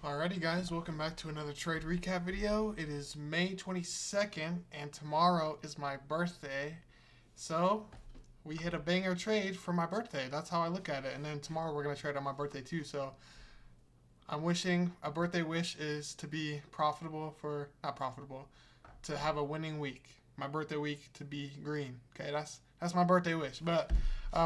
Alrighty guys, welcome back to another trade recap video. It is May 22nd and tomorrow is my birthday. So we hit a banger trade for my birthday. That's how I look at it. And then tomorrow we're going to trade on my birthday too. So I'm wishing, a birthday wish is to be profitable not profitable, to have a winning week. My birthday week to be green. Okay, that's my birthday wish. But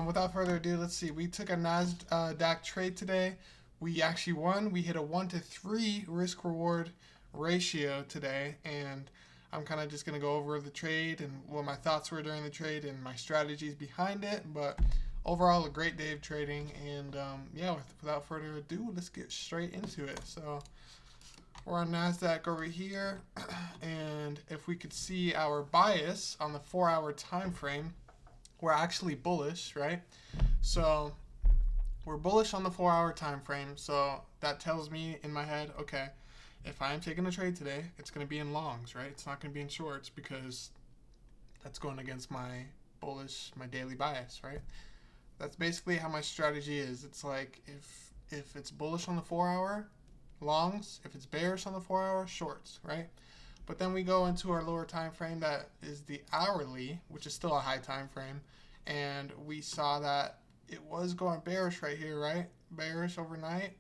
without further ado, let's see. We took a NASDAQ trade today. We actually won. We hit a 1-to-3 risk reward ratio today, and I'm kind of just going to go over the trade and what my thoughts were during the trade and my strategies behind it. But overall, a great day of trading, and yeah, without further ado, let's get straight into it. So we're on NASDAQ over here, and if we could see our bias on the 4-hour time frame, we're actually bullish, right? So we're bullish on the 4-hour time frame, so that tells me in my head, okay, if I'm taking a trade today, it's going to be in longs, right? It's not going to be in shorts because that's going against my daily bias, right? That's basically how my strategy is. It's like if it's bullish on the 4-hour, longs. If it's bearish on the 4-hour, shorts, right? But then we go into our lower time frame that is the hourly, which is still a high time frame, and we saw that it was going bearish right here, right? Bearish overnight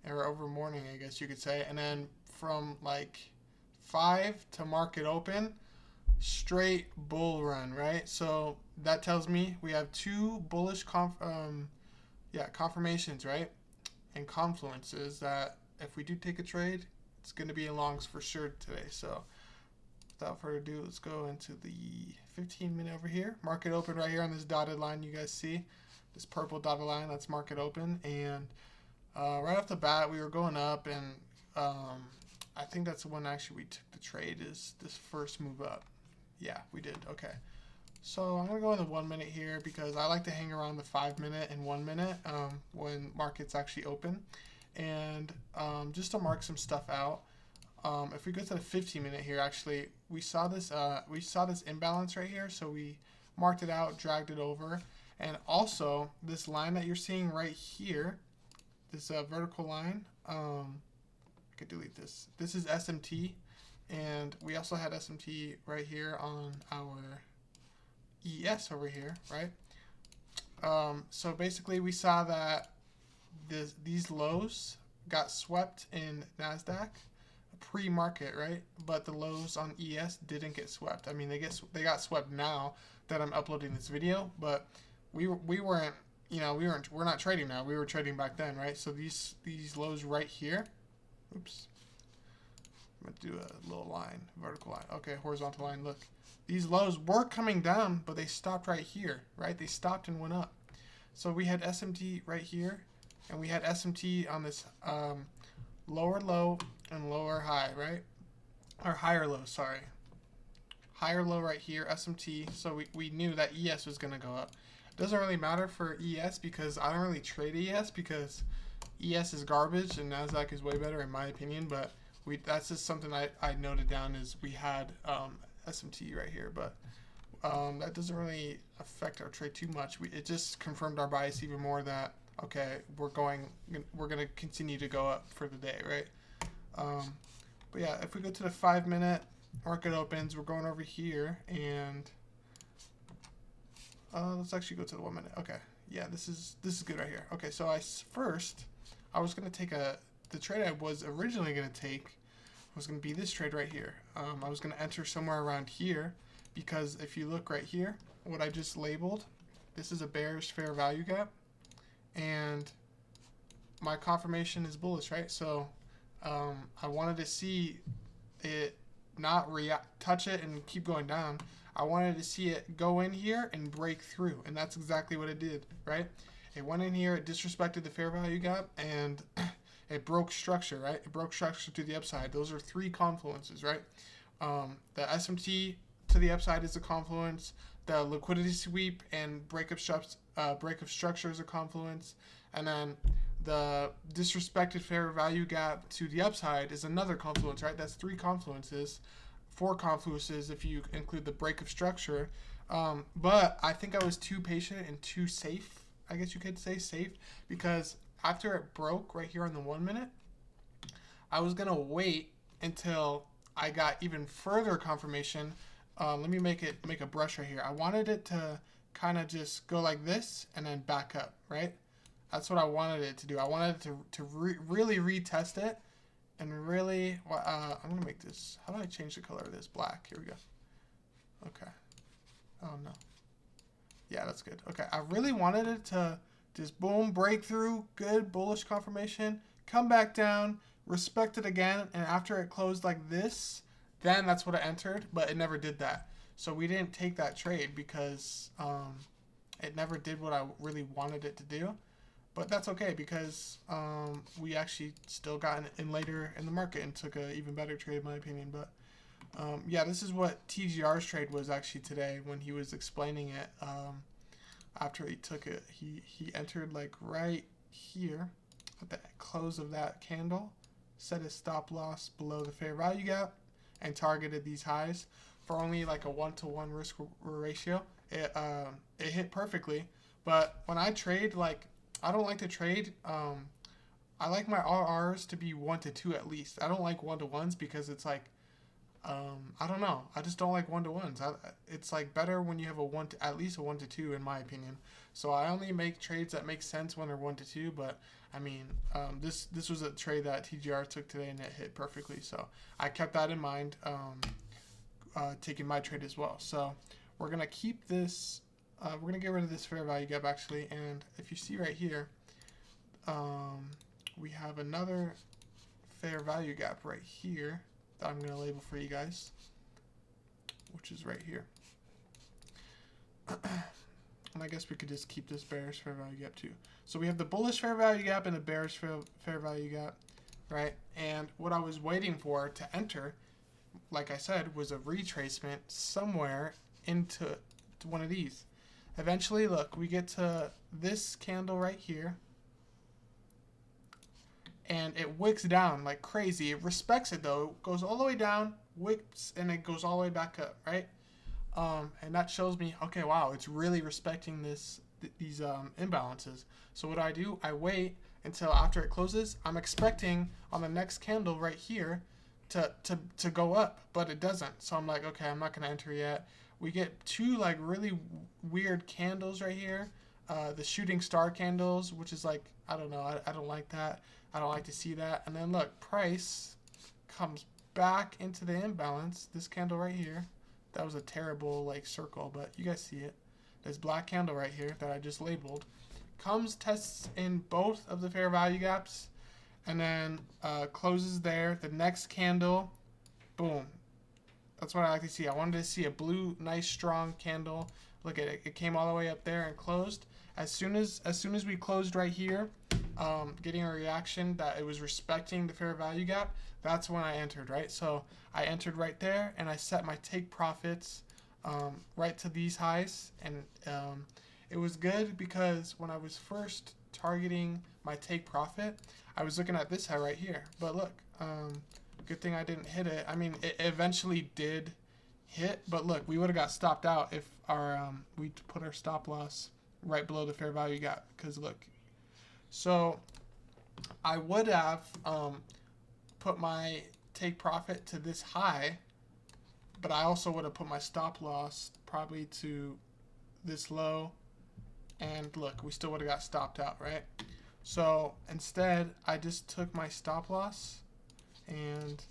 or over morning, I guess you could say. And then from like 5 to market open, straight bull run, right? So that tells me we have two bullish confirmations, right? And confluences that if we do take a trade, it's going to be in longs for sure today. So without further ado, let's go into the 15-minute over here. Market open right here on this dotted line you guys see. This purple dotted line, that's market open. And right off the bat, we were going up, and I think that's when actually we took the trade, is this first move up. Yeah, we did. Okay. So I'm going to go in the 1 minute here because I like to hang around the 5-minute and 1 minute when markets actually open. And just to mark some stuff out, if we go to the 15-minute here, actually, we saw this imbalance right here, so we marked it out, dragged it over. And also, this line that you're seeing right here, this vertical line, I could delete this. This is SMT, and we also had SMT right here on our ES over here, right? So basically, we saw that these lows got swept in NASDAQ pre-market, right? But the lows on ES didn't get swept. I mean, they got swept now that I'm uploading this video, but we weren't, we're not trading now. We were trading back then, right? So these lows right here, oops, I'm gonna do a little line, vertical line. Okay, horizontal line. Look, these lows were coming down, but they stopped right here, right? They stopped and went up. So we had SMT right here, and we had SMT on this lower low and lower high, right? Or higher low, sorry. Higher low right here, SMT. So we knew that ES was gonna go up. Doesn't really matter for ES because I don't really trade ES because ES is garbage and NASDAQ is way better in my opinion. But that's just something I noted down is we had SMT right here, but that doesn't really affect our trade too much. It just confirmed our bias even more that okay, we're gonna continue to go up for the day, right? But yeah, if we go to the 5-minute market opens, we're going over here and. Let's actually go to the 1 minute. Okay, yeah, this is good right here. Okay, so I was gonna take the trade I was originally gonna take was gonna be this trade right here. I was gonna enter somewhere around here because if you look right here, what I just labeled, this is a bearish fair value gap, and my confirmation is bullish, right? So I wanted to see it not touch it and keep going down. I wanted to see it go in here and break through, and that's exactly what it did, right? It went in here, it disrespected the fair value gap, and it broke structure, right? It broke structure to the upside. Those are 3 confluences, right? The SMT to the upside is a confluence. The liquidity sweep and break of structure is a confluence. And then the disrespected fair value gap to the upside is another confluence, right? That's 3 confluences. 4 confluences if you include the break of structure. But I think I was too patient and too safe, I guess you could say safe, because after it broke right here on the 1 minute, I was gonna wait until I got even further confirmation. Let me make a brush right here. I wanted it to kind of just go like this and then back up, right? That's what I wanted it to do. I wanted it to really retest it and really. I'm gonna make this. How do I change the color of this? Black. Here we go. Okay. Oh no. Yeah, that's good. Okay, I really wanted it to just boom, breakthrough, good, bullish confirmation, come back down, respect it again, and after it closed like this, then that's what I entered, but it never did that. So we didn't take that trade because it never did what I really wanted it to do. But that's okay because we actually still got in later in the market and took an even better trade, in my opinion. But yeah, this is what TGR's trade was actually today when he was explaining it. After he took it, he entered like right here at the close of that candle, set his stop loss below the fair value gap, and targeted these highs for only like a 1-to-1 risk ratio. It hit perfectly. But when I trade, like I don't like to trade. I like my RRs to be 1-to-2 at least. I don't like 1-to-1s because it's like I don't know. I just don't like 1-to-1s. It's like better when you have at least a 1-to-2 in my opinion. So I only make trades that make sense when they're 1-to-2. But I mean, this was a trade that TGR took today and it hit perfectly. So I kept that in mind, taking my trade as well. So we're gonna keep this. We're gonna get rid of this fair value gap actually. And if you see right here, we have another fair value gap right here that I'm going to label for you guys, which is right here. And I guess we could just keep this bearish fair value gap too. So we have the bullish fair value gap and the bearish fair value gap, right? And what I was waiting for to enter, like I said, was a retracement somewhere into one of these. Eventually, look, we get to this candle right here, and it wicks down like crazy. It respects it though. It goes all the way down, wicks, and it goes all the way back up, right? And that shows me, okay, wow, it's really respecting these imbalances. So what I do, I wait until after it closes. I'm expecting on the next candle right here to go up, but it doesn't. So I'm like, okay, I'm not gonna enter yet. We get two like really weird candles right here. The shooting star candles, which is like, I don't know, I don't like that. I don't like to see that. And then look, price comes back into the imbalance. This candle right here, that was a terrible like circle, but you guys see it. This black candle right here that I just labeled comes, tests in both of the fair value gaps, and then closes there. The next candle, boom. That's what I like to see. I wanted to see a blue, nice, strong candle. Look at it. It came all the way up there and closed. As soon as we closed right here, getting a reaction that it was respecting the fair value gap, that's when I entered, right? So I entered right there, and I set my take profits right to these highs. And it was good because when I was first targeting my take profit, I was looking at this high right here. But look, good thing I didn't hit it. I mean, it eventually did hit, but look, we would have got stopped out if we put our stop loss right below the fair value gap. Because look, so I would have put my take profit to this high, but I also would have put my stop loss probably to this low, and look, we still would have got stopped out, right? So instead, I just took my stop loss and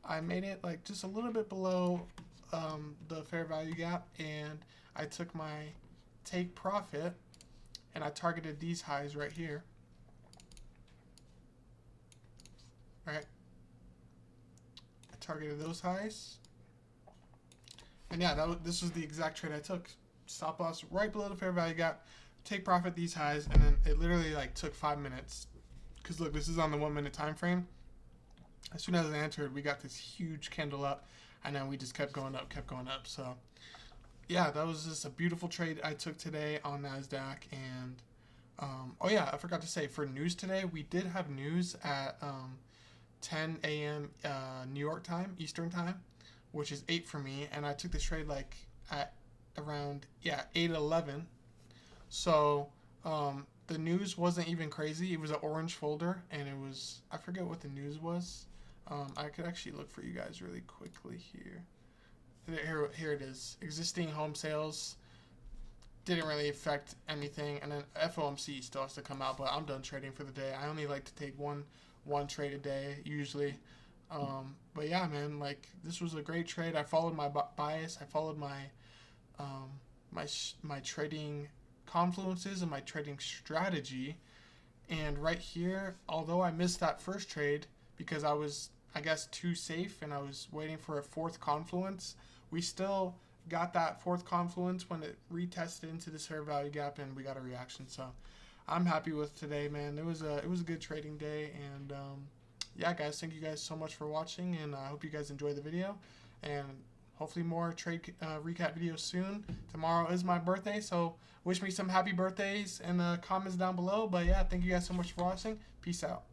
I made it like just a little bit below the fair value gap, and I took my take profit and I targeted these highs right here. Right? I targeted those highs. And yeah, this was the exact trade I took. Stop loss right below the fair value gap, take profit these highs, and then it literally like took 5 minutes. Because look, this is on the 1 minute time frame. As soon as I entered, we got this huge candle up, and then we just kept going up, So yeah, that was just a beautiful trade I took today on NASDAQ. And oh yeah, I forgot to say, for news today, we did have news at 10 a.m. New York time, Eastern time, which is 8 for me, and I took this trade like at around 8:11. So the news wasn't even crazy. It was an orange folder, and it was, I forget what the news was. I could actually look for you guys really quickly here. Here it is. Existing home sales didn't really affect anything, and then FOMC still has to come out, but I'm done trading for the day. I only like to take one trade a day usually. But yeah, man, like this was a great trade. I followed my bias. I followed my trading confluences and my trading strategy. And right here, although I missed that first trade because I was, I guess, too safe and I was waiting for a fourth confluence, we still got that fourth confluence when it retested into this fair value gap, and we got a reaction. So I'm happy with today, man. It was a good trading day, and yeah, guys, thank you guys so much for watching, and I hope you guys enjoy the video, and hopefully more trade recap videos soon. Tomorrow is my birthday, so wish me some happy birthdays in the comments down below. But yeah, thank you guys so much for watching. Peace out.